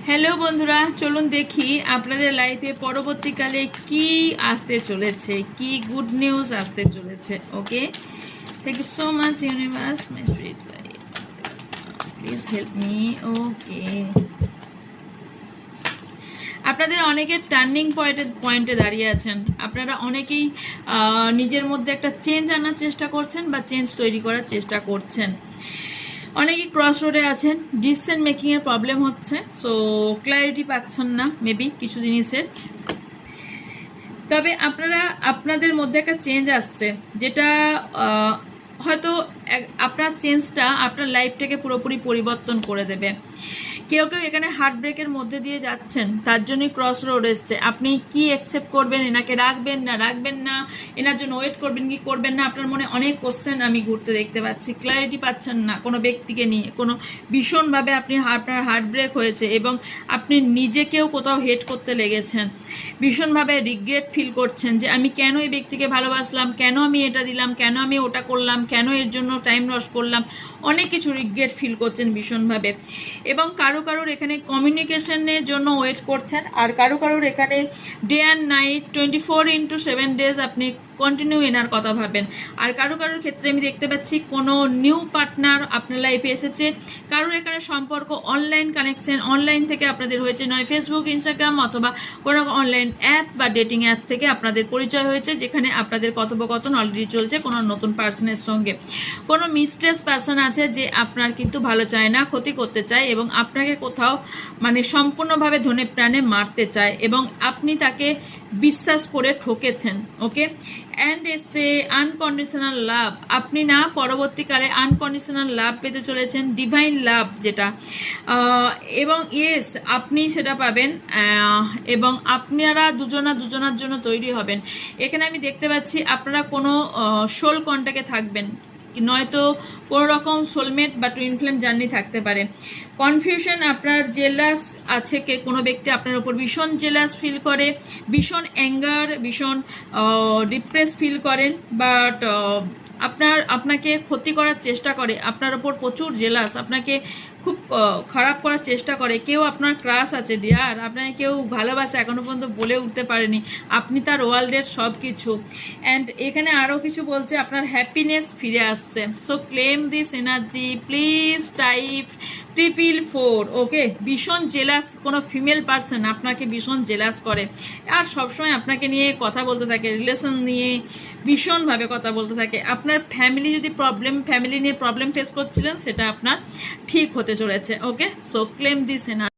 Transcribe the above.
Hello বন্ধুরা, চলুন দেখি আপনাদের লাইফে পরবর্তীকালে কি আসতে চলেছে, কি গুড নিউজ আসতে চলেছে। Okay, thank you so much universe, my sweet guide, please help me. Okay, আপনাদের অনেকের টার্নিং পয়েন্টে দাঁড়িয়ে আছেন। আপনারা অনেকেই নিজের মধ্যে একটা চেঞ্জ আনার চেষ্টা করছেন বা চেঞ্জ তৈরি করার চেষ্টা করছেন। অনেকেই ক্রস রোডে আছেন, ডিসিশন মেকিং এর প্রবলেম হচ্ছে, সো ক্ল্যারিটি পাচ্ছেন না মেবি কিছু জিনিসের। তবে আপনাদের মধ্যে একটা চেঞ্জ আসছে, যেটা হয়তো আপনার চেঞ্জটা আপনার লাইফটাকে পুরোপুরি পরিবর্তন করে দেবে। কেউ কেউ এখানে হার্ট ব্রেকের মধ্যে দিয়ে যাচ্ছেন, তার জন্যই ক্রস রোড এসছে। আপনি কি অ্যাকসেপ্ট করবেন, এনাকে রাখবেন না, এনার জন্য ওয়েট করবেন কি করবেন না, আপনার মনে অনেক কোশ্চেন আমি ঘুরতে দেখতে পাচ্ছি। ক্ল্যারিটি পাচ্ছেন না কোনো ব্যক্তিকে নিয়ে, কোনো ভীষণভাবে আপনার হার্ট ব্রেক হয়েছে এবং আপনি নিজেকেও কোথাও হেট করতে লেগেছেন। ভীষণভাবে রিগ্রেট ফিল করছেন যে আমি কেন এই ব্যক্তিকে ভালোবাসলাম, কেন আমি এটা দিলাম, কেন আমি ওটা করলাম, কেন এর জন্য টাইম লস করলাম। অনেক কিছু রিগ্রেট ফিল করছেন ভীষণভাবে। এবং কারোর এখানে কমিউনিকেশনের জন্য ওয়েট করছেন, আর কারোর এখানে ডে অ্যান্ড নাইট 24/7 ডেজ আপনি কন্টিনিউ এনার কথা ভাবেন। আর কারোর ক্ষেত্রে আমি দেখতে পাচ্ছি কোনো নিউ পার্টনার আপনার লাইফে এসেছে। কারোর এখানে সম্পর্ক অনলাইন কানেকশন, অনলাইন থেকে আপনাদের হয়েছে, নয় ফেসবুক, ইনস্টাগ্রাম অথবা কোনো অনলাইন অ্যাপ বা ডেটিং অ্যাপ থেকে আপনাদের পরিচয় হয়েছে, যেখানে আপনাদের কথোপকথন অলরেডি চলছে কোনো নতুন পার্সনের সঙ্গে। কোনো মিস্ট্রেস পার্সন আছে যে আপনার কিন্তু ভালো চায় না, ক্ষতি করতে চায় এবং আপনাকে কোথাও মানে সম্পূর্ণভাবে ধনে প্রাণে মারতে চায় এবং আপনি তাকে বিশ্বাস করে ঠকেছেন। ওকে, অ্যান্ড এসে আনকন্ডিশনাল লাভ। আপনি না পরবর্তীকালে আনকন্ডিশনাল লাভ পেতে চলেছেন, ডিভাইন লাভ যেটা, এবং ইয়েস আপনি সেটা পাবেন এবং আপনারা দুজনার জন্য তৈরি হবেন। এখানে আমি দেখতে পাচ্ছি আপনারা কোনো সোল কন্ট্যাক্টে থাকবেন, নয়তো কোনো রকম সোলমেট বা টুইন ফ্লেম জার্নি থাকতে পারে। কনফিউশন, আপনার জেলাস আছে, কে কোনো ব্যক্তি আপনার উপর ভীষণ জেলাস ফিল করে, ভীষণ অ্যাঙ্গার, ভীষণ ডিপ্রেস ফিল করেন, বাট আপনাকে ক্ষতি করার চেষ্টা করে, আপনার ওপর প্রচুর জেলাস, আপনাকে খুব খারাপ করার চেষ্টা করে। কেউ আপনার ক্রাশ আছে ডিয়ার, আপনাকে কেউ ভালোবাসে এখনো পর্যন্ত বলে উঠতে পারেনি, আপনি তার ওয়ার্ল্ডের সব কিছু। অ্যান্ড এখানে আরও কিছু বলছে আপনার হ্যাপিনেস ফিরে আসছে। So claim this energy please, type 444। ওকে, ভীষণ জেলাস কোনো ফিমেল পার্সন আপনাকে ভীষণ জেলাস করে আর সবসময় আপনাকে নিয়ে কথা বলতে থাকে, রিলেশন নিয়ে ভীষণভাবে কথা বলতে থাকে। আপনার ফ্যামিলি নিয়ে প্রবলেম ফেস করছিলেন, সেটা আপনার ঠিক হতে চলেছে। ওকে, সো ক্লেম দিস এনার্জি।